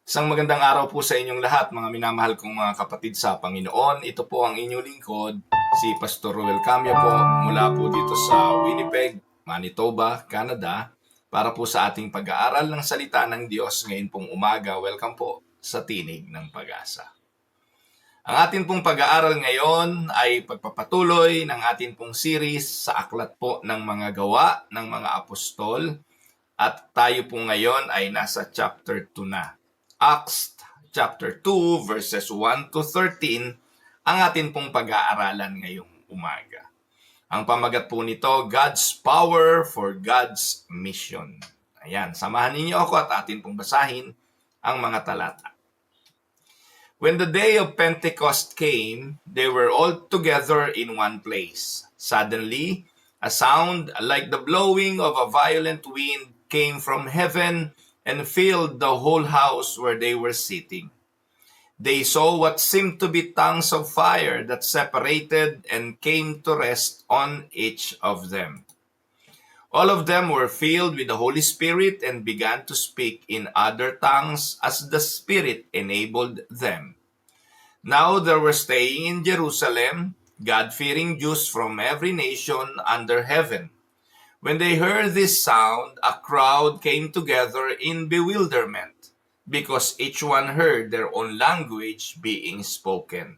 Isang magandang araw po sa inyong lahat, mga minamahal kong mga kapatid sa Panginoon. Ito po ang inyong lingkod, si Pastor Ruel Camya po, mula po dito sa Winnipeg, Manitoba, Canada, para po sa ating pag-aaral ng salita ng Diyos ngayon pong umaga. Welcome po sa Tinig ng Pag-asa. Ang atin pong pag-aaral ngayon ay pagpapatuloy ng atin pong series sa aklat po ng mga gawa ng mga apostol, at tayo po ngayon ay nasa chapter 2 na. Acts chapter 2 verses 1 to 13 ang atin pong pag-aaralan ngayong umaga. Ang pamagat po nito, God's Power for God's Mission. Ayan, samahan ninyo ako at atin pong basahin ang mga talata. When the day of Pentecost came, they were all together in one place. Suddenly, a sound like the blowing of a violent wind came from heaven and filled the whole house where they were sitting. They saw what seemed to be tongues of fire that separated and came to rest on each of them. All of them were filled with the Holy Spirit and began to speak in other tongues as the Spirit enabled them. Now there were staying in Jerusalem God-fearing Jews from every nation under heaven. When they heard this sound, a crowd came together in bewilderment, because each one heard their own language being spoken.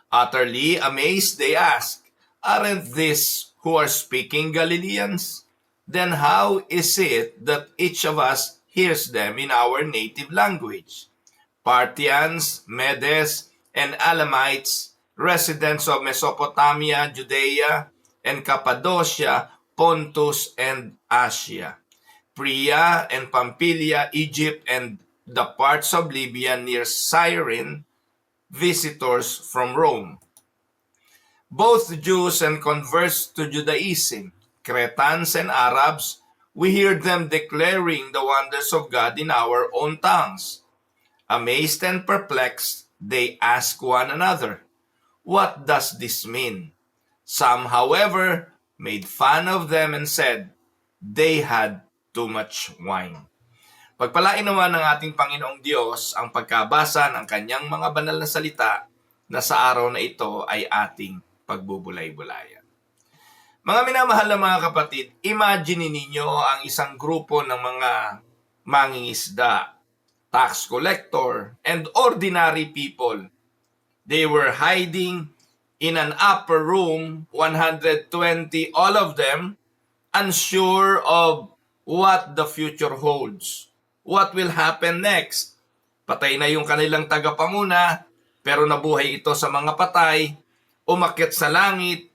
Utterly amazed, they asked, "Aren't these who are speaking Galileans? Then how is it that each of us hears them in our native language? Parthians, Medes, and Elamites, residents of Mesopotamia, Judea, and Cappadocia, Pontus and Asia, Phrygia and Pamphylia, Egypt, and the parts of Libya near Cyrene, visitors from Rome. Both Jews and converts to Judaism, Cretans and Arabs, we hear them declaring the wonders of God in our own tongues." Amazed and perplexed, they ask one another, "What does this mean?" Some, however, made fun of them and said they had too much wine. Pagpalain naman ng ating Panginoong Diyos ang pagkabasa ng kanyang mga banal na salita na sa araw na ito ay ating pagbubulay-bulayan. Mga minamahal na mga kapatid, imagine ninyo ang isang grupo ng mga mangingisda, tax collector, and ordinary people. They were hiding in an upper room, 120, all of them, unsure of what the future holds. What will happen next? Patay na yung kanilang tagapanguna, pero nabuhay ito sa mga patay, umakyat sa langit,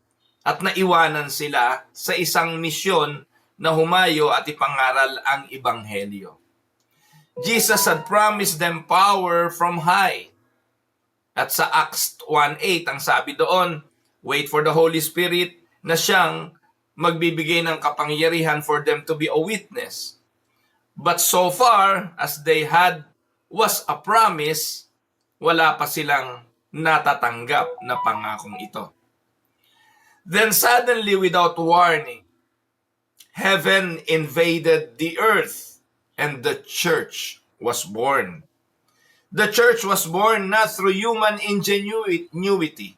at naiwanan sila sa isang misyon na humayo at ipangaral ang Ebanghelyo. Jesus had promised them power from high. At sa Acts 1:8, ang sabi doon, wait for the Holy Spirit na siyang magbibigay ng kapangyarihan for them to be a witness. But so far, as they had was a promise, wala pa silang natatanggap na pangakong ito. Then suddenly, without warning, heaven invaded the earth and the church was born. The church was born not through human ingenuity,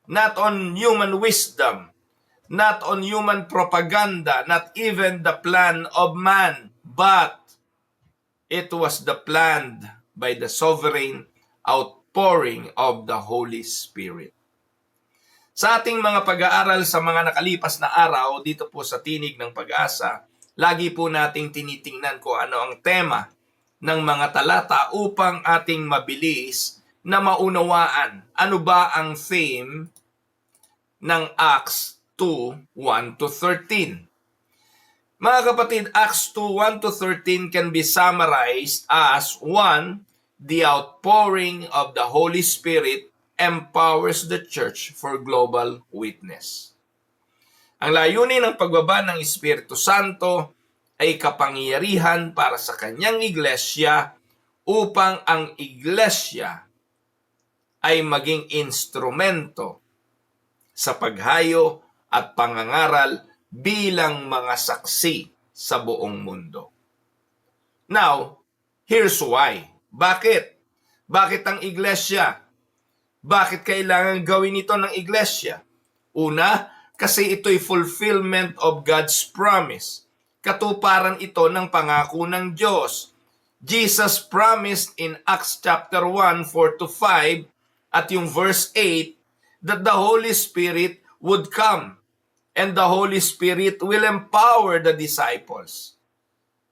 not on human wisdom, not on human propaganda, not even the plan of man, but it was the planned by the sovereign outpouring of the Holy Spirit. Sa ating mga pag-aaral sa mga nakalipas na araw dito po sa Tinig ng Pag-asa, lagi po nating tinitingnan kung ano ang tema ng mga talata upang ating mabilis na maunawaan ano ba ang theme ng Acts 2:1 to 13. Mga kapatid, Acts 2:1 to 13 can be summarized as 1. The outpouring of the Holy Spirit empowers the church for global witness. Ang layunin ng pagbaba ng Espiritu Santo ay kapangyarihan para sa kanyang iglesia upang ang iglesia ay maging instrumento sa paghayo at pangangaral bilang mga saksi sa buong mundo. Now, Here's why. Bakit? Bakit ang iglesia? Bakit kailangan gawin ito ng iglesia? Una, kasi ito'y fulfillment of God's promise. Katuparan ito ng pangako ng Diyos. Jesus promised in Acts chapter 1, 4-5 at yung verse 8 that the Holy Spirit would come and the Holy Spirit will empower the disciples.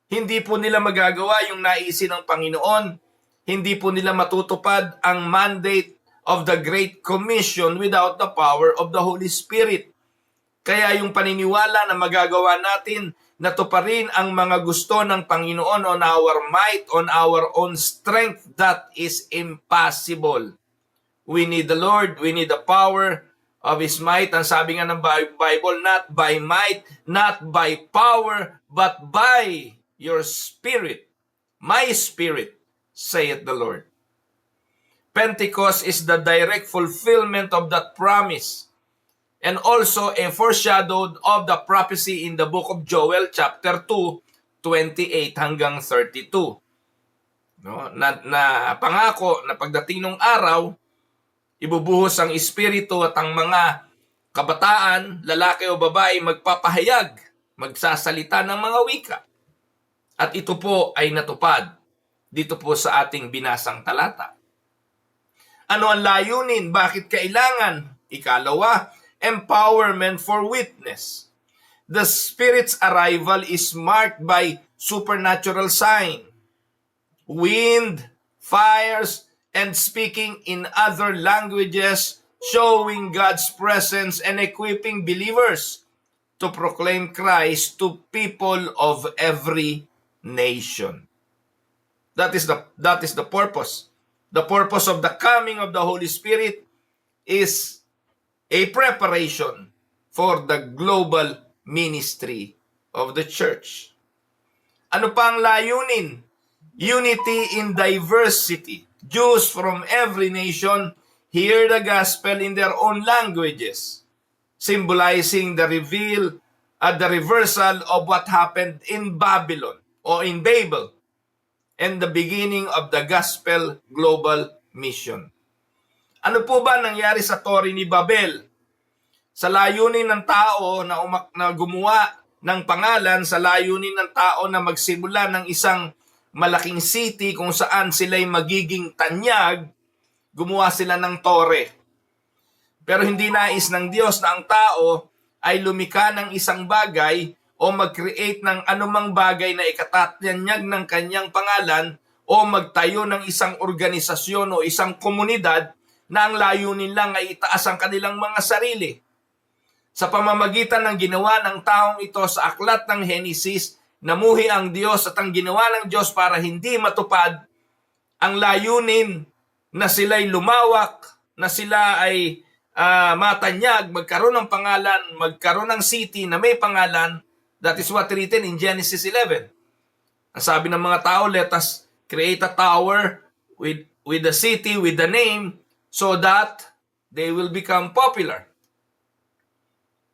Hindi po nila magagawa yung naisin ng Panginoon. Hindi po nila matutupad ang mandate of the Great Commission without the power of the Holy Spirit. Kaya yung paniniwala na magagawa natin na tuparin ang mga gusto ng Panginoon on our might, on our own strength, that is impossible. We need the Lord, we need the power of His might. Ang sabi nga ng Bible, not by might, not by power, but by your spirit. My spirit, saith the Lord. Pentecost is the direct fulfillment of that promise and also a foreshadowed of the prophecy in the book of Joel chapter 2, 28 hanggang 32. No? Na pangako na pagdating ng araw, ibubuhos ang Espiritu at ang mga kabataan, lalaki o babae, magpapahayag, magsasalita ng mga wika. At ito po ay natupad dito po sa ating binasang talata. Ano ang layunin? Bakit kailangan? Ikalawa, empowerment for witness. The Spirit's arrival is marked by supernatural sign, wind, fires, and speaking in other languages, showing God's presence and equipping believers to proclaim Christ to people of every nation. That is the purpose. The purpose of the coming of the Holy Spirit is a preparation for the global ministry of the church. Ano pa ang layunin? Unity in diversity. Jews from every nation hear the gospel in their own languages, symbolizing the reversal of what happened in Babylon or in Babel and the beginning of the gospel global mission. Ano po ba nangyari sa Torre ni Babel? Sa layunin ng tao na gumawa ng pangalan, sa layunin ng tao na magsimula ng isang malaking city kung saan sila'y magiging tanyag, gumawa sila ng tore. Pero hindi nais ng Diyos na ang tao ay lumika ng isang bagay o mag-create ng anumang bagay na ikatatanyag ng kanyang pangalan o magtayo ng isang organisasyon o isang komunidad na ang layunin lang ay itaas ang kanilang mga sarili. Sa pamamagitan ng ginawa ng taong ito sa aklat ng Henesis, namuhi ang Diyos at ang ginawa ng Diyos para hindi matupad ang layunin na sila'y lumawak, na sila ay matanyag, magkaroon ng pangalan, magkaroon ng city na may pangalan. That is what written in Genesis 11. Ang sabi ng mga tao, let us create a tower with the city, with the name, so that they will become popular.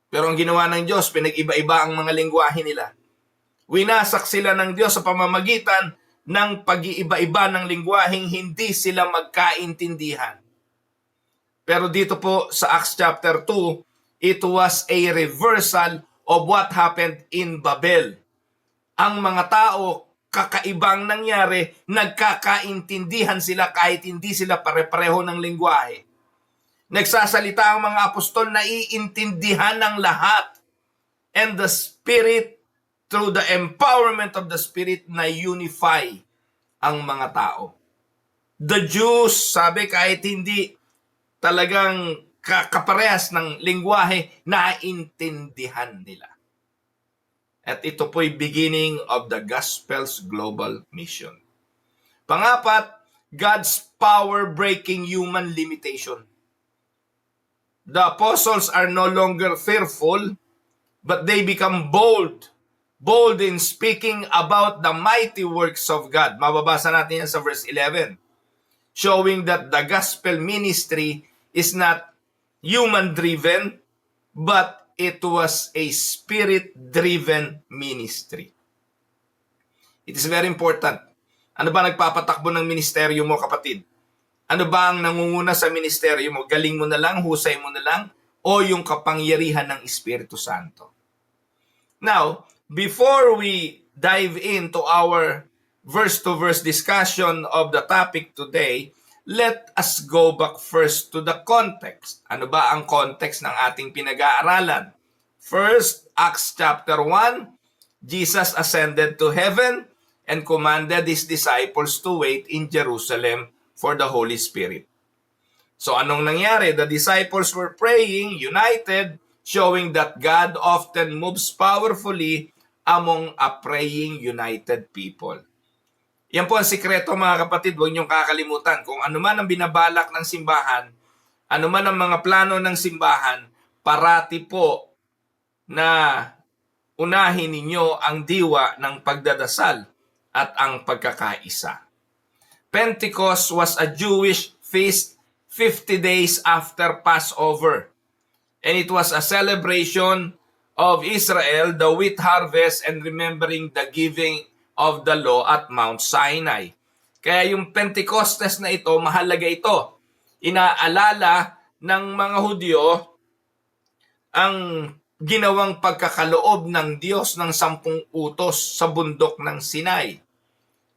Pero ang ginawa ng Diyos, pinag-iba-iba ang mga lengguwahe nila. Winasak sila ng Diyos sa pamamagitan ng pag-iiba-iba ng lengguwaheng hindi sila magkaintindihan. Pero dito po sa Acts chapter 2, it was a reversal of what happened in Babel. Ang mga tao, kakaibang nangyari, nagkakaintindihan sila kahit hindi sila pare-pareho ng lengguwahe. Nagsasalita ang mga apostol na iintindihan ng lahat. And the Spirit, through the empowerment of the Spirit, na unify ang mga tao. The Jews, sabi, kahit hindi talagang kaparehas ng lengguwahe, naintindihan nila. At ito po'y beginning of the gospel's global mission. Pangapat, God's power breaking human limitation. The apostles are no longer fearful, but they become bold in speaking about the mighty works of God. Mababasa natin yan sa verse 11. Showing that the gospel ministry is not human-driven, but it was a spirit-driven ministry. It is very important Ano ba nagpapatakbo ng ministeryo mo, kapatid? Ano ba ang nangunguna sa ministeryo mo? Galing mo na lang, husay mo na lang, o yung kapangyarihan ng Espiritu Santo? Now, before we dive into our verse-to-verse discussion of the topic today, let us go back first to the context. Ano ba ang context ng ating pinag-aaralan? First, Acts chapter 1, Jesus ascended to heaven and commanded his disciples to wait in Jerusalem for the Holy Spirit. So anong nangyari? The disciples were praying, united, showing that God often moves powerfully among a praying, united people. Yan po ang sikreto, mga kapatid. Huwag niyong kakalimutan. Kung ano man ang binabalak ng simbahan, ano man ang mga plano ng simbahan, parati po na unahin ninyo ang diwa ng pagdadasal at ang pagkakaisa. Pentecost was a Jewish feast 50 days after Passover. And it was a celebration of Israel, the wheat harvest, and remembering the giving of the law at Mount Sinai. Kaya yung Pentecostes na ito, mahalaga ito. Inaalala ng mga Hudyo ang ginawang pagkakaloob ng Diyos ng 10 utos sa bundok ng Sinai.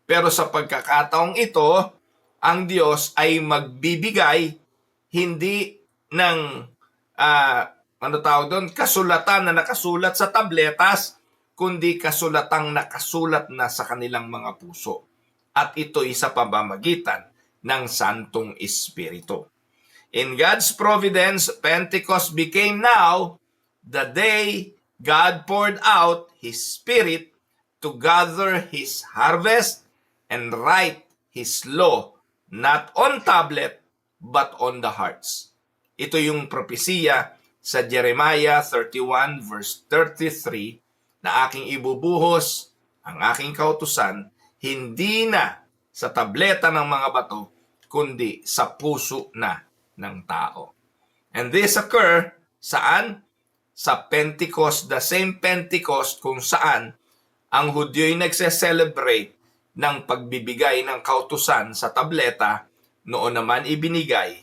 Pero sa pagkakataong ito, ang Diyos ay magbibigay hindi ng kasulatan na nakasulat sa tabletas, kundi kasulatang nakasulat na sa kanilang mga puso. At ito'y sa pamamagitan ng Santong Espiritu. In God's providence, Pentecost became now the day God poured out His Spirit to gather His harvest and write His law, not on tablet, but on the hearts. Ito yung propesiya sa Jeremiah 31 verse 33 na aking ibubuhos ang aking kautusan, hindi na sa tableta ng mga bato, kundi sa puso na ng tao. And this occur saan? Sa Pentecost, the same Pentecost kung saan ang Hudyo'y nagse-celebrate ng pagbibigay ng kautusan sa tableta, noon naman ibinigay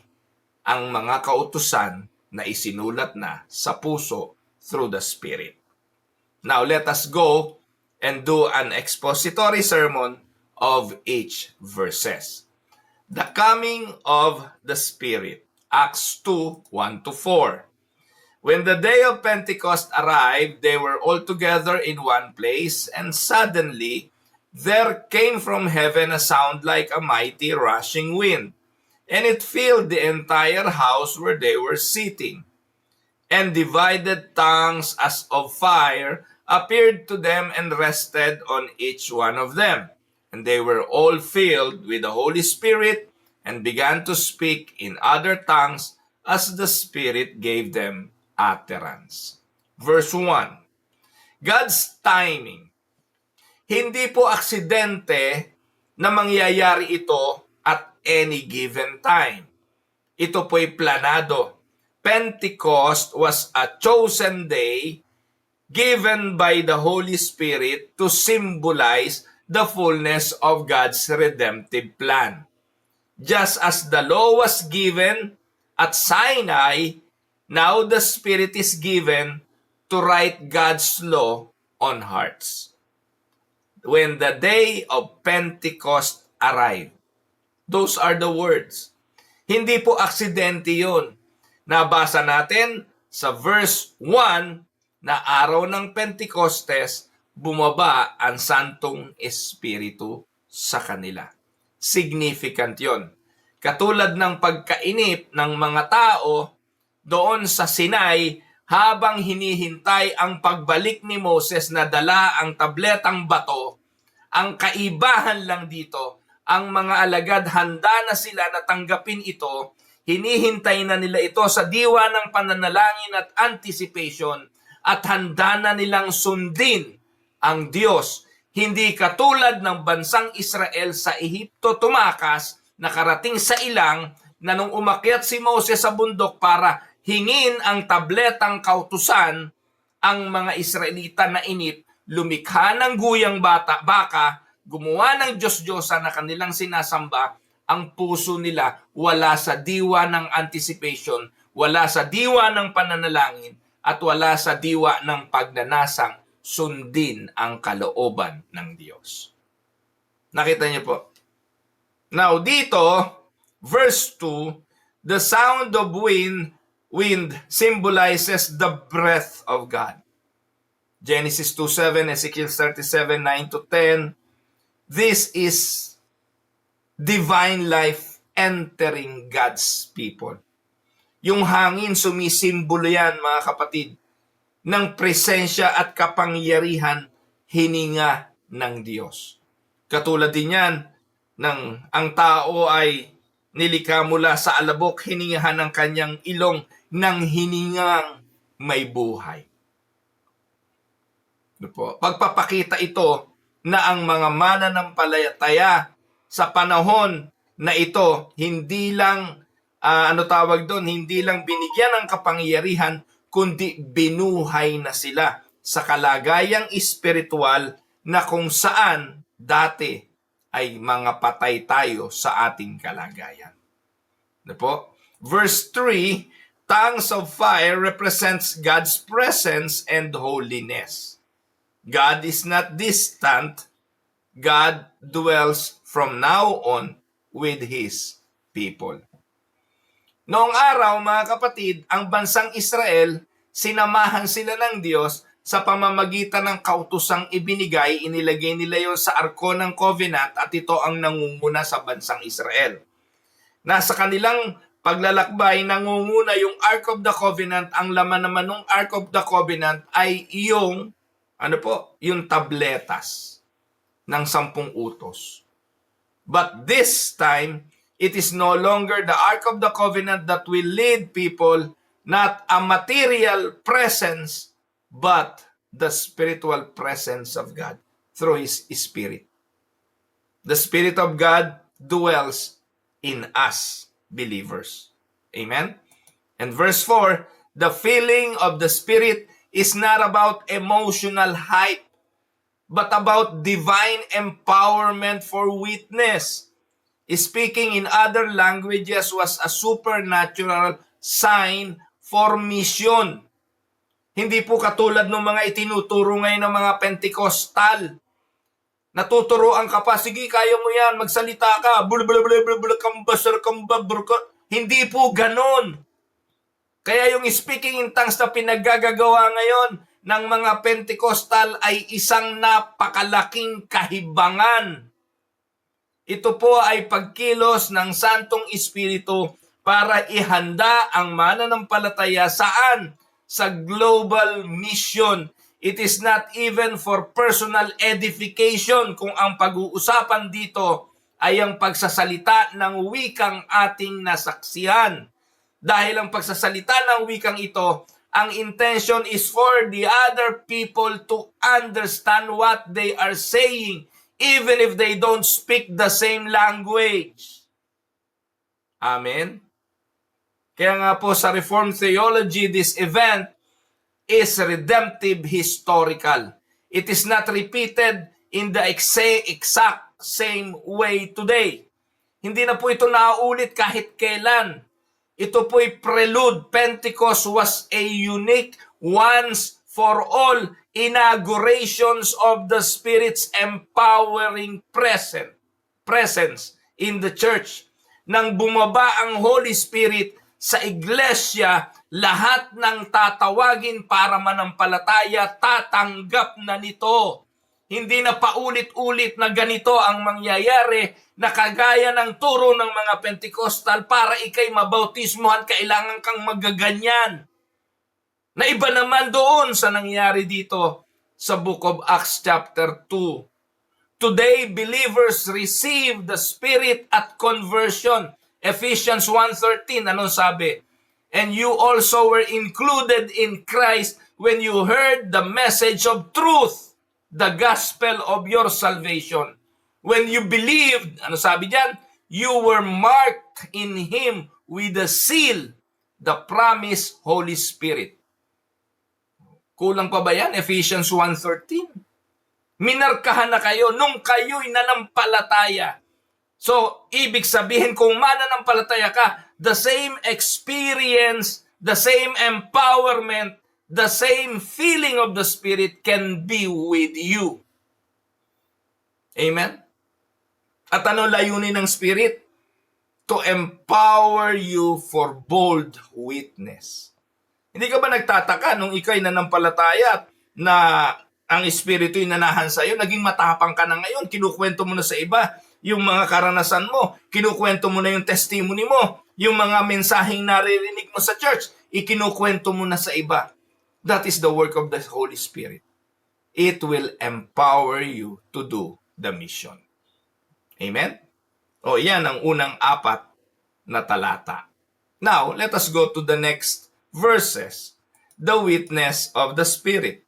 ang mga kautusan na isinulat na sa puso through the Spirit. Now let us go and do an expository sermon of each verses. The coming of the Spirit, Acts 2, 1-4. When the day of Pentecost arrived, they were all together in one place, and suddenly there came from heaven a sound like a mighty rushing wind, and it filled the entire house where they were sitting. And divided tongues as of fire appeared to them and rested on each one of them. And they were all filled with the Holy Spirit and began to speak in other tongues as the Spirit gave them utterance. Verse 1. God's timing. Hindi po aksidente na mangyayari ito at any given time. Ito po'y planado. Pentecost was a chosen day given by the Holy Spirit to symbolize the fullness of God's redemptive plan. Just as the law was given at Sinai, now the Spirit is given to write God's law on hearts. When the day of Pentecost arrived, those are the words. Hindi po aksidente yun. Nabasa natin sa verse 1 na araw ng Pentecostes, bumaba ang Santong Espiritu sa kanila. Significant yon. Katulad ng pagkainip ng mga tao doon sa Sinai habang hinihintay ang pagbalik ni Moses na dala ang tabletang bato, ang kaibahan lang dito, ang mga alagad handa na sila na tanggapin ito, hinihintay na nila ito sa diwa ng pananalangin at anticipation at handa na nilang sundin ang Diyos. Hindi katulad ng bansang Israel sa Ehipto tumakas, nakarating sa ilang na nung umakyat si Moses sa bundok para hingin ang tabletang kautusan, ang mga Israelita na inip, lumikha ng guyang baka, gumawa ng Diyos-Diyosa na kanilang sinasamba, ang puso nila wala sa diwa ng anticipation, wala sa diwa ng pananalangin, at wala sa diwa ng pagnanasang sundin ang kalooban ng Diyos. Nakita niyo po? Now, dito, verse 2, the sound of wind symbolizes the breath of God. Genesis 2:7, Ezekiel 37:9 to 10. This is divine life entering God's people. Yung hangin, sumisimbolo yan, mga kapatid, ng presensya at kapangyarihan, hininga ng Diyos. Katulad din yan, ang tao ay nilikha mula sa alabok, hiningahan ng kanyang ilong ng hiningang may buhay. Pagpapakita ito na ang mga mananampalataya sa panahon na ito, hindi lang hindi lang binigyan ng kapangyarihan, kundi binuhay na sila sa kalagayang espiritual na kung saan dati ay mga patay tayo sa ating kalagayan. Verse 3, tongues of fire represents God's presence and holiness. God is not distant. God dwells from now on with His people. Noong araw, mga kapatid, ang bansang Israel, sinamahan sila ng Diyos sa pamamagitan ng kautosang ibinigay, inilagay nila yon sa Arko ng Covenant at ito ang nangunguna sa bansang Israel. Nasa kanilang paglalakbay, nangunguna yung Ark of the Covenant. Ang laman naman ng Ark of the Covenant ay yung tabletas ng 10 utos. But this time, it is no longer the Ark of the Covenant that will lead people, not a material presence, but the spiritual presence of God through His Spirit. The Spirit of God dwells in us, believers. Amen? And verse 4, the feeling of the Spirit is not about emotional hype, but about divine empowerment for witness. Speaking in other languages was a supernatural sign for mission. Hindi po katulad ng mga itinuturo ngayon ng mga Pentecostal. Natuturoan ka pa, sige, kaya mo yan, magsalita ka, hindi po ganon. Kaya yung speaking in tongues na pinaggagawa ngayon ng mga Pentecostal ay isang napakalaking kahibangan. Ito po ay pagkilos ng Santong Espiritu para ihanda ang mananampalataya saan? Sa global mission. It is not even for personal edification kung ang pag-uusapan dito ay ang pagsasalita ng wikang ating nasaksihan. Dahil ang pagsasalita ng wikang ito, ang intention is for the other people to understand what they are saying, even if they don't speak the same language. Amen? Kaya nga po sa Reformed Theology, this event is redemptive historical. It is not repeated in the exact same way today. Hindi na po ito nauulit kahit kailan. Ito po'y prelude. Pentecost was a unique, once for all inaugurations of the Spirit's empowering presence in the church. Nang bumaba ang Holy Spirit sa iglesia, lahat ng tatawagin para manampalataya, tatanggap na nito. Hindi na paulit-ulit na ganito ang mangyayari na kagaya ng turo ng mga Pentecostal para ikay mabautismohan, kailangan kang magaganyan. Na iba naman doon sa nangyari dito sa Book of Acts chapter 2. Today, believers receive the Spirit at conversion. Ephesians 1:13, anong sabi? And you also were included in Christ when you heard the message of truth, the gospel of your salvation. When you believed, ano sabi diyan? You were marked in Him with the seal, the promised Holy Spirit. Kulang pa ba yan? Ephesians 1:13. Minarkahan na kayo nung kayo'y nanampalataya. So, ibig sabihin kung mananampalataya ka, the same experience, the same empowerment, the same feeling of the Spirit can be with you. Amen? At ano layunin ng Spirit? To empower you for bold witness. Hindi ka ba nagtataka nung ikaw'y nanampalataya na ang Espiritu'y nanahan sa'yo, naging matapang ka na ngayon, kinukwento mo na sa iba yung mga karanasan mo, kinukwento mo na yung testimony mo, yung mga mensaheng naririnig mo sa church, ikinukwento mo na sa iba. That is the work of the Holy Spirit. It will empower you to do the mission. Amen? O yan ang unang 4 na talata. Now, let us go to the next verses. The witness of the Spirit.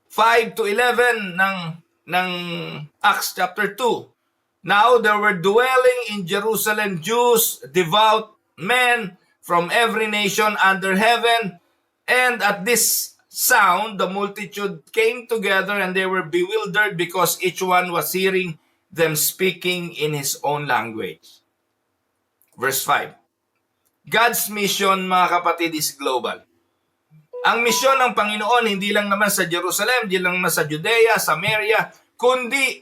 5 to 11 ng Acts chapter 2. Now there were dwelling in Jerusalem Jews, devout men from every nation under heaven, and at this sound the multitude came together and they were bewildered because each one was hearing them speaking in his own language. Verse 5. God's mission, mga kapatid, is global. Ang misyon ng Panginoon, hindi lang naman sa Jerusalem, hindi lang naman sa Judea, Samaria, kundi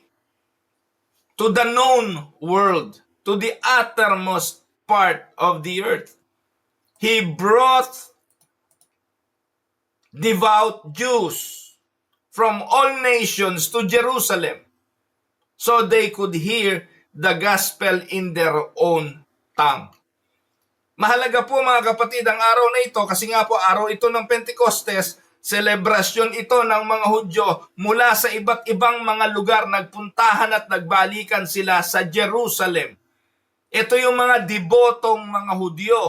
to the known world, to the uttermost part of the earth. He brought devout Jews from all nations to Jerusalem so they could hear the gospel in their own tongue. Mahalaga po mga kapatid ang araw na ito kasi nga po araw ito ng Pentecostes, selebrasyon ito ng mga Hudyo mula sa iba't ibang mga lugar, nagpuntahan at nagbalikan sila sa Jerusalem. Ito yung mga debotong mga Hudyo.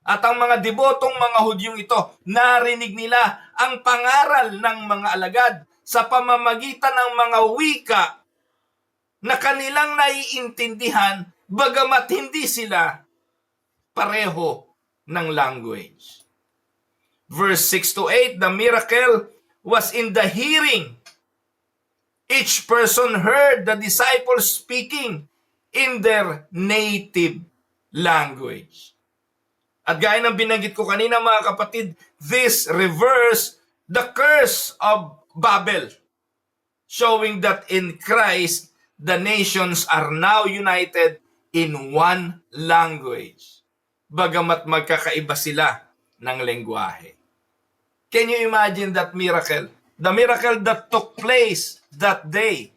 At ang mga debotong mga Hudyong ito, narinig nila ang pangaral ng mga alagad sa pamamagitan ng mga wika na kanilang naiintindihan bagamat hindi sila pareho ng language. Verse 6 to 8, the miracle was in the hearing. Each person heard the disciples speaking in their native language. At gaya ng binanggit ko kanina mga kapatid, this reversed the curse of Babel, showing that in Christ, the nations are now united in one language, bagamat magkakaiba sila ng lengguwahe. Can you imagine that miracle? The miracle that took place that day.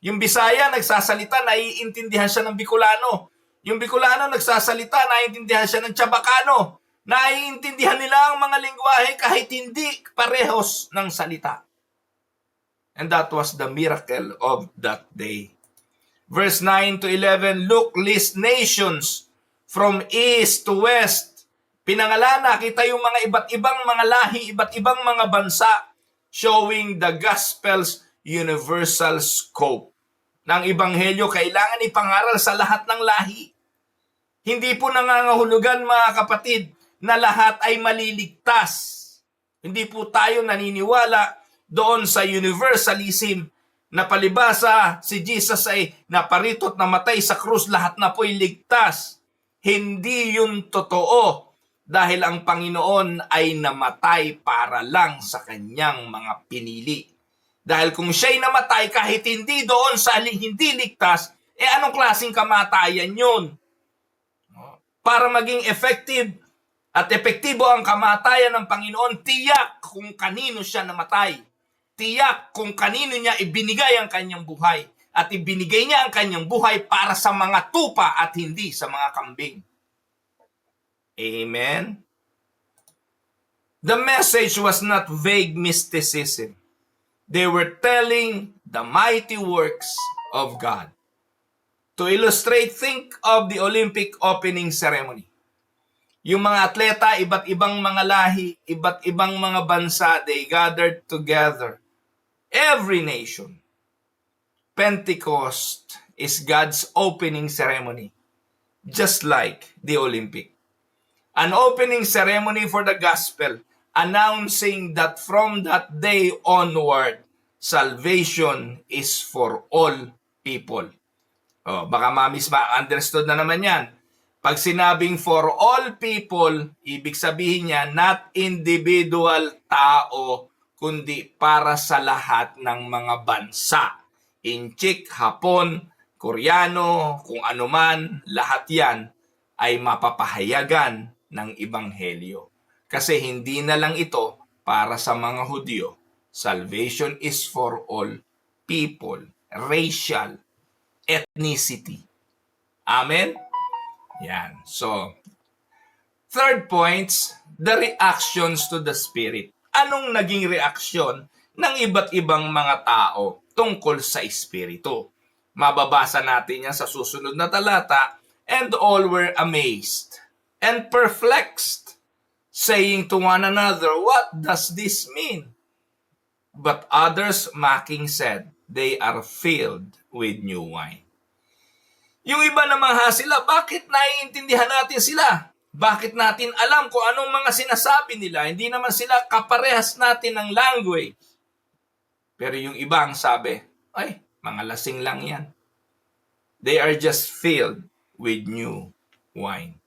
Yung Bisaya nagsasalita, naiintindihan siya ng Bicolano. Yung Bicolano nagsasalita, naiintindihan siya ng Chabacano. Naiintindihan nila ang mga lengguwahe kahit hindi parehos ng salita. And that was the miracle of that day. Verse 9 to 11, look, list nations from east to west. Pinangalan, nakita yung mga iba't ibang mga lahi, iba't ibang mga bansa, showing the gospel's universal scope. Ng Ebanghelyo, kailangan ipangaral sa lahat ng lahi. Hindi po nangangahulugan, mga kapatid, na lahat ay maliligtas. Hindi po tayo naniniwala doon sa universalism na palibasa si Jesus ay naparito at namatay sa krus, lahat na po'y ligtas. Hindi yun totoo dahil ang Panginoon ay namatay para lang sa kanyang mga pinili. Dahil kung siya'y namatay kahit hindi doon sa hindi ligtas, anong klaseng kamatayan yun? Para maging effective at epektibo ang kamatayan ng Panginoon, tiyak kung kanino siya namatay. Tiyak kung kanino niya ibinigay ang kanyang buhay. At ibinigay niya ang kanyang buhay para sa mga tupa at hindi sa mga kambing. Amen? The message was not vague mysticism. They were telling the mighty works of God. To illustrate, think of the Olympic opening ceremony. Yung mga atleta, iba't ibang mga lahi, iba't ibang mga bansa, they gathered together. Every nation. Pentecost is God's opening ceremony, just like the Olympic. An opening ceremony for the gospel, announcing that from that day onward, salvation is for all people. Baka understood na naman yan. Pag sinabing for all people, ibig sabihin niya not individual tao, kundi para sa lahat ng mga bansa. Inchik, Hapon, Koreano, kung ano man, lahat yan ay mapapahayagan ng Ebanghelyo. Kasi hindi na lang ito para sa mga Hudyo. Salvation is for all people, racial, ethnicity. Amen? Yan. So, third points, the reactions to the Spirit. Anong naging reaksyon ng iba't ibang mga tao tungkol sa Espiritu? Mababasa natin yan sa susunod na talata. And all were amazed and perplexed, saying to one another, what does this mean? But others mocking said, they are filled with new wine. Yung iba naman sila, bakit naiintindihan natin sila? Bakit natin alam kung anong mga sinasabi nila? Hindi naman sila kaparehas natin ng language. Pero yung iba ang sabi, ay, mga lasing lang yan. They are just filled with new wine.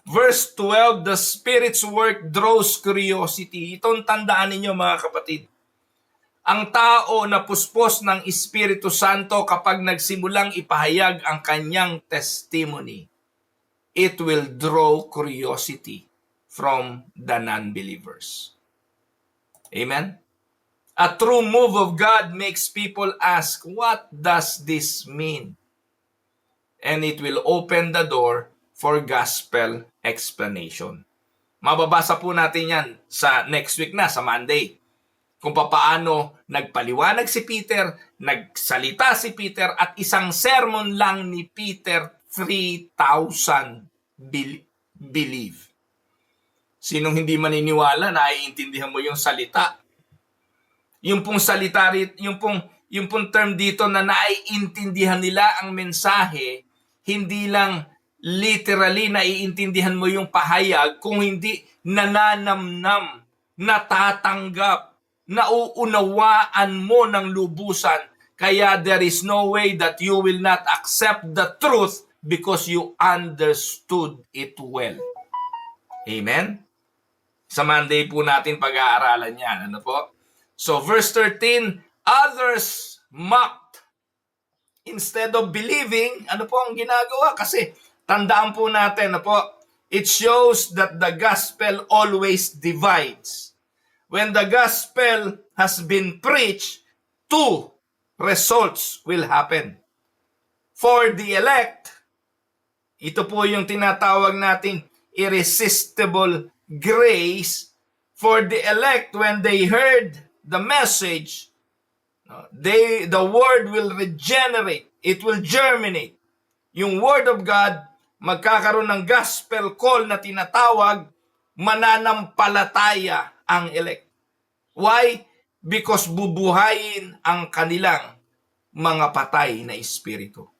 Verse 12, the Spirit's work draws curiosity. Itong tandaan ninyo mga kapatid. Ang tao na puspos ng Espiritu Santo kapag nagsimulang ipahayag ang kanyang testimony, it will draw curiosity from the non-believers. Amen? A true move of God makes people ask, what does this mean? And it will open the door for gospel explanation. Mababasa po natin yan sa next week na, sa Monday. Kung paano nagpaliwanag si Peter, nagsalita si Peter, at isang sermon lang ni Peter, 3,000 believe. Sinong hindi maniniwala na aiintindihan mo yung salita? Yung pong salita, yung pong term dito na naiintindihan nila ang mensahe, hindi lang literally naiintindihan mo yung pahayag, kung hindi nananamnam, natatanggap, nauunawaan mo ng lubusan. Kaya there is no way that you will not accept the truth because you understood it well. Amen? Sa Monday po natin pag-aaralan yan. Ano po? So verse 13, others mocked. Instead of believing, ano po ang ginagawa? Kasi tandaan po natin, ano po, it shows that the gospel always divides. When the gospel has been preached, two results will happen. For the elect, ito po yung tinatawag nating irresistible grace. For the elect, when they heard the message, the word will regenerate. It will germinate. Yung word of God, magkakaroon ng gospel call na tinatawag, mananampalataya ang elect. Why? Because bubuhayin ang kanilang mga patay na espiritu.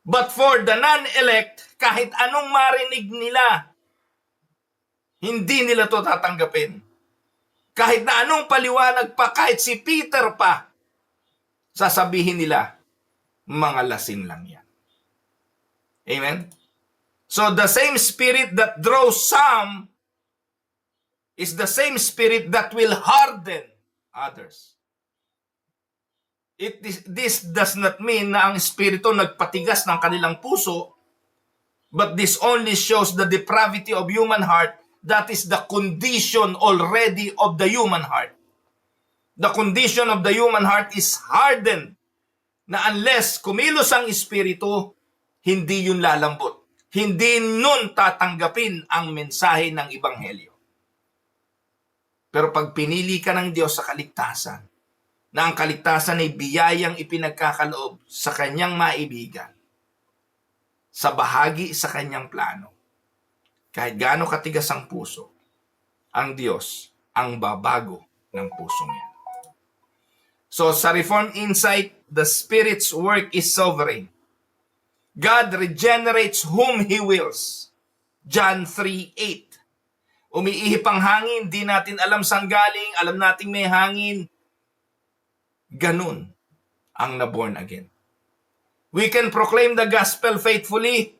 But for the non-elect, kahit anong marinig nila, hindi nila to tatanggapin. Kahit na anong paliwanag pa, kahit si Peter pa, sasabihin nila, mga lasing lang yan. Amen? So the same spirit that draws some is the same spirit that will harden others. This does not mean na ang espiritu nagpatigas ng kanilang puso, but this only shows the depravity of human heart. That is the condition already of the human heart. The condition of the human heart is hardened, na unless kumilos ang espiritu, hindi yun lalambot. Hindi nun tatanggapin ang mensahe ng Ebanghelyo. Pero pag pinili ka ng Diyos sa kaligtasan, na ang kaligtasan ay biyayang ipinagkakaloob sa kanyang maibigan, sa bahagi sa kanyang plano, kahit gaano katigas ang puso, ang Diyos ang babago ng pusong yan. So sa Reformed Insight, the Spirit's work is sovereign. God regenerates whom He wills. John 3:8. Umiihip ang hangin, di natin alam saan galing, alam nating may hangin. Ganun ang na-born again. We can proclaim the gospel faithfully,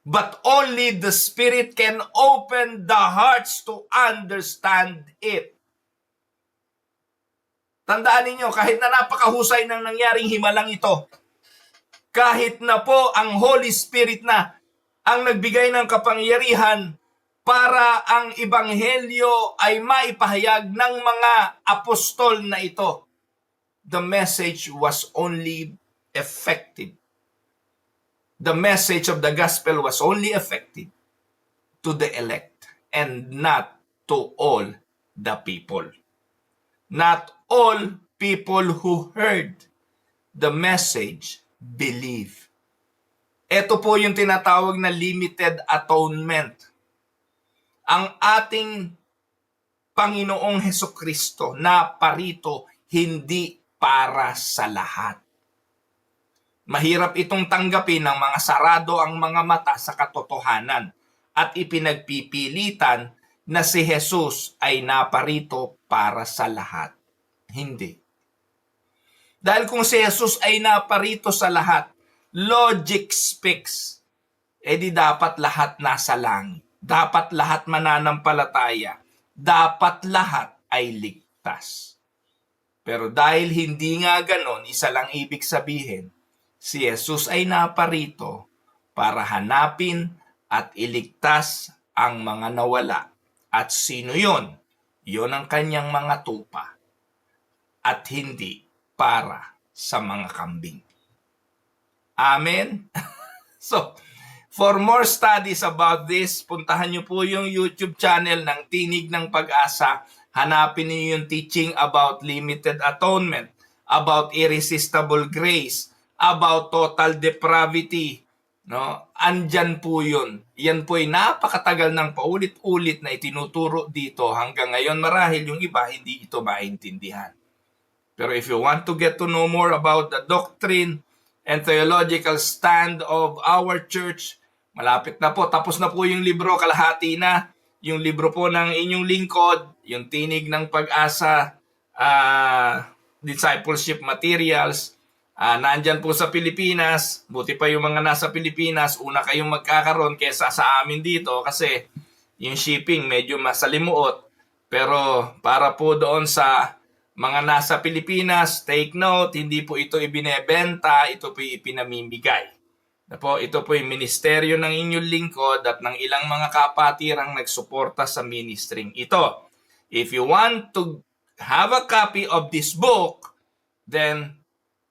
but only the Spirit can open the hearts to understand it. Tandaan ninyo, kahit na napakahusay ng nangyaring himalang ito, kahit na po ang Holy Spirit na ang nagbigay ng kapangyarihan para ang ebanghelyo ay maipahayag ng mga apostol na ito, the message was only effective. The message of the gospel was only effective to the elect and not to all the people. Not all people who heard the message believe. Ito po yung tinatawag na limited atonement. Ang ating Panginoong Hesukristo na parito hindi para sa lahat. Mahirap itong tanggapin ng mga sarado ang mga mata sa katotohanan at ipinagpipilitan na si Jesus ay naparito para sa lahat. Hindi. Dahil kung si Jesus ay naparito sa lahat, logic speaks, di dapat lahat nasa langit. Dapat lahat mananampalataya. Dapat lahat ay ligtas. Pero dahil hindi nga ganon, isa lang ibig sabihin, si Jesus ay naparito para hanapin at iligtas ang mga nawala. At sino yon? Yon ang kanyang mga tupa. At hindi para sa mga kambing. Amen? So, for more studies about this, puntahan niyo po yung YouTube channel ng Tinig ng Pag-asa. Hanapin niyo yung teaching about limited atonement, about irresistible grace, about total depravity. No? Andyan po yun. Yan po ay napakatagal ng paulit-ulit na itinuturo dito. Hanggang ngayon marahil yung iba hindi ito maintindihan. Pero if you want to get to know more about the doctrine and theological stand of our church, malapit na po. Tapos na po yung libro, kalahati na. Yung libro po ng inyong lingkod, yung Tinig ng Pag-asa, Discipleship Materials, nandyan po sa Pilipinas. Buti pa yung mga nasa Pilipinas, una kayong magkakaroon kesa sa amin dito kasi yung shipping medyo masalimuot. Pero para po doon sa mga nasa Pilipinas, take note, hindi po ito ibinebenta, ito po ipinamimigay. Ito po yung ministeryo ng inyong lingkod at ng ilang mga kapatirang nagsuporta sa ministering ito. If you want to have a copy of this book, then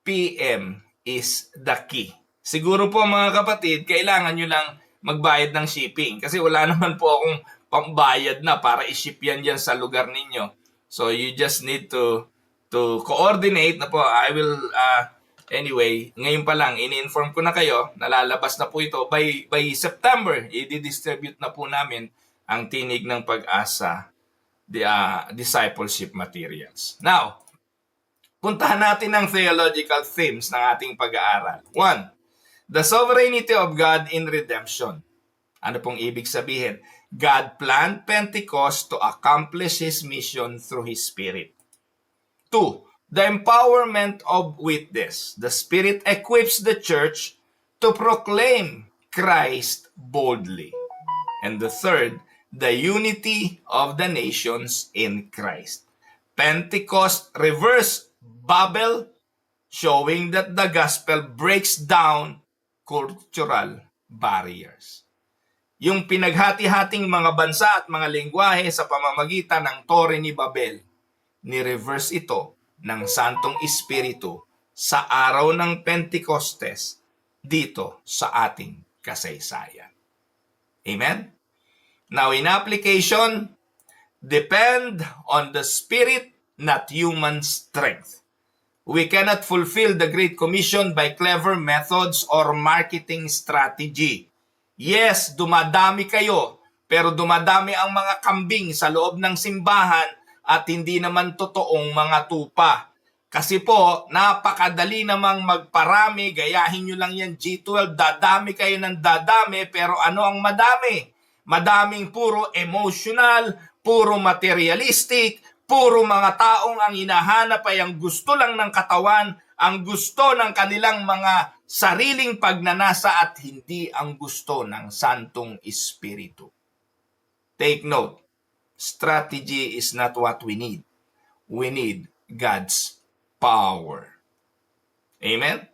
PM is the key. Siguro po mga kapatid, kailangan nyo lang magbayad ng shipping kasi wala naman po akong pambayad na para i-ship yan dyan sa lugar ninyo. So you just need to coordinate na po. I will anyway, ngayon pa lang ini-inform ko na kayo, nalalabas na po ito by September. I-distribute na po namin ang Tinig ng Pag-asa, the discipleship materials. Now, puntahan natin ang theological themes ng ating pag-aaral. 1. The sovereignty of God in redemption. Ano pong ibig sabihin? God planned Pentecost to accomplish His mission through His Spirit. 2. The empowerment of witness. The Spirit equips the church to proclaim Christ boldly. And the third, the unity of the nations in Christ. Pentecost reversed Babel, showing that the gospel breaks down cultural barriers. Yung pinaghati-hating mga bansa at mga lengguwahe sa pamamagitan ng Tore ni Babel, ni-reverse ito ng Santong Espiritu sa araw ng Pentecostes dito sa ating kasaysayan. Amen? Now, in application, depend on the Spirit, not human strength. We cannot fulfill the Great Commission by clever methods or marketing strategy. Yes, dumadami kayo, pero dumadami ang mga kambing sa loob ng simbahan at hindi naman totoong mga tupa. Kasi po, napakadali namang magparami, gayahin nyo lang yan G12, dadami kayo ng dadami, pero ano ang madami? Madaming puro emotional, puro materialistic, Puro mga taong ang hinahanap ay ang gusto lang ng katawan, ang gusto ng kanilang mga sariling pagnanasa at hindi ang gusto ng Santong Espiritu. Take note, strategy is not what we need. We need God's power. Amen?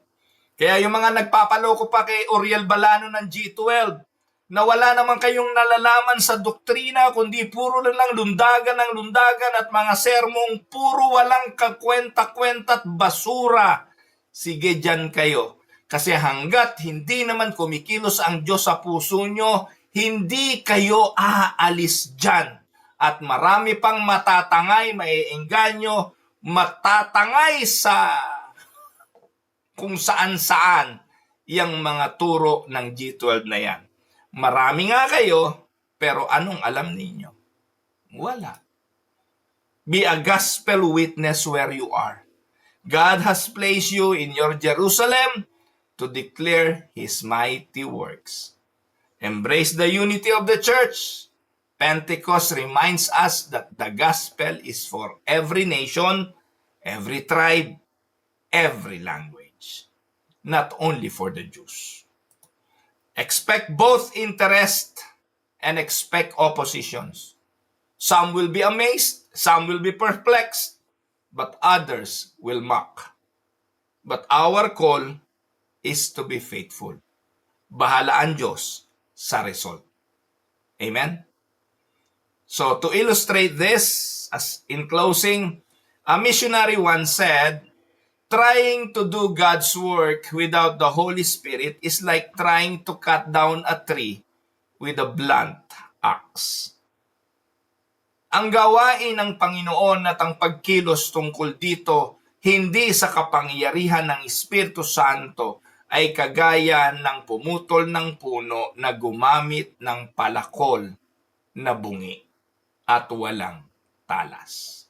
Kaya yung mga nagpapaloko pa kay Uriel Balano ng G12, na wala naman kayong nalalaman sa doktrina, kundi puro lang lundagan ng lundagan at mga sermong puro walang kakwenta-kwenta at basura. Sige dyan kayo. Kasi hanggat hindi naman kumikilos ang Diyos sa puso nyo, hindi kayo aalis dyan. At marami pang matatangay, maiengganyo, matatangay sa kung saan-saan yung mga turo ng G12 na yan. Marami nga kayo, pero anong alam ninyo? Wala. Be a gospel witness where you are. God has placed you in your Jerusalem to declare His mighty works. Embrace the unity of the church. Pentecost reminds us that the gospel is for every nation, every tribe, every language, not only for the Jews. Expect both interest and expect oppositions. Some will be amazed, some will be perplexed, but others will mock. But our call is to be faithful. Bahala ang Diyos sa result. Amen? So to illustrate this, as in closing, a missionary once said, trying to do God's work without the Holy Spirit is like trying to cut down a tree with a blunt axe. Ang gawain ng Panginoon at ang pagkilos tungkol dito, hindi sa kapangyarihan ng Espiritu Santo, ay kagaya ng pumutol ng puno na gumamit ng palakol na bungi at walang talas.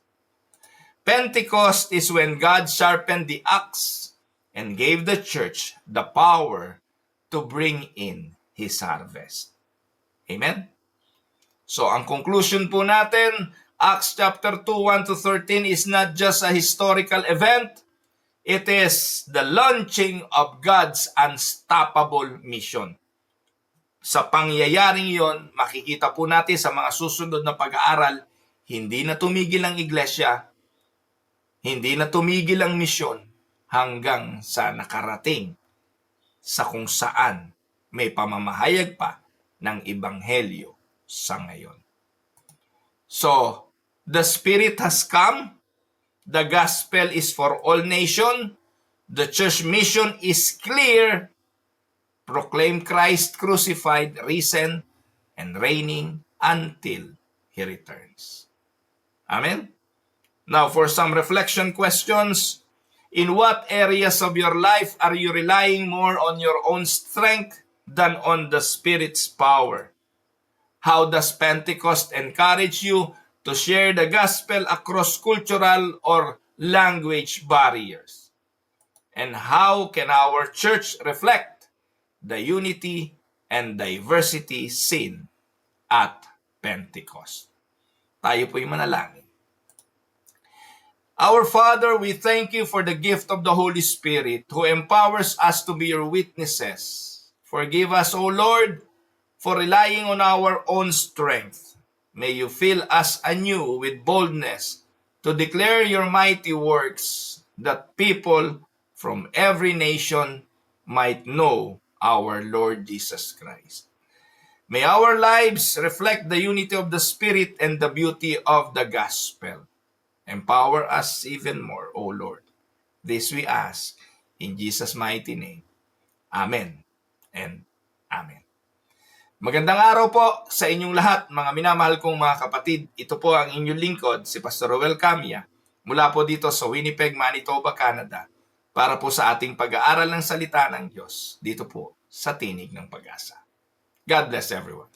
Pentecost is when God sharpened the axe and gave the church the power to bring in His harvest. Amen? So, ang conclusion po natin, Acts chapter 2, 1-13 is not just a historical event. It is the launching of God's unstoppable mission. Sa pangyayaring yon, makikita po natin sa mga susunod na pag-aaral, hindi na tumigil ang iglesia, hindi na tumigil ang misyon hanggang sa nakarating sa kung saan may pamamahayag pa ng Ebanghelyo sa ngayon. So, the Spirit has come. The gospel is for all nations. The church mission is clear. Proclaim Christ crucified, risen, and reigning until He returns. Amen? Now, for some reflection questions, in what areas of your life are you relying more on your own strength than on the Spirit's power? How does Pentecost encourage you to share the gospel across cultural or language barriers? And how can our church reflect the unity and diversity seen at Pentecost? Tayo po'y manalangin. Our Father, we thank you for the gift of the Holy Spirit who empowers us to be your witnesses. Forgive us, O Lord, for relying on our own strength. May you fill us anew with boldness to declare your mighty works, that people from every nation might know our Lord Jesus Christ. May our lives reflect the unity of the Spirit and the beauty of the gospel. Empower us even more, O Lord. This we ask in Jesus' mighty name. Amen and Amen. Magandang araw po sa inyong lahat, mga minamahal kong mga kapatid. Ito po ang inyong lingkod, si Pastor Roel Camia, mula po dito sa Winnipeg, Manitoba, Canada, para po sa ating pag-aaral ng salita ng Diyos, dito po sa Tinig ng Pag-asa. God bless everyone.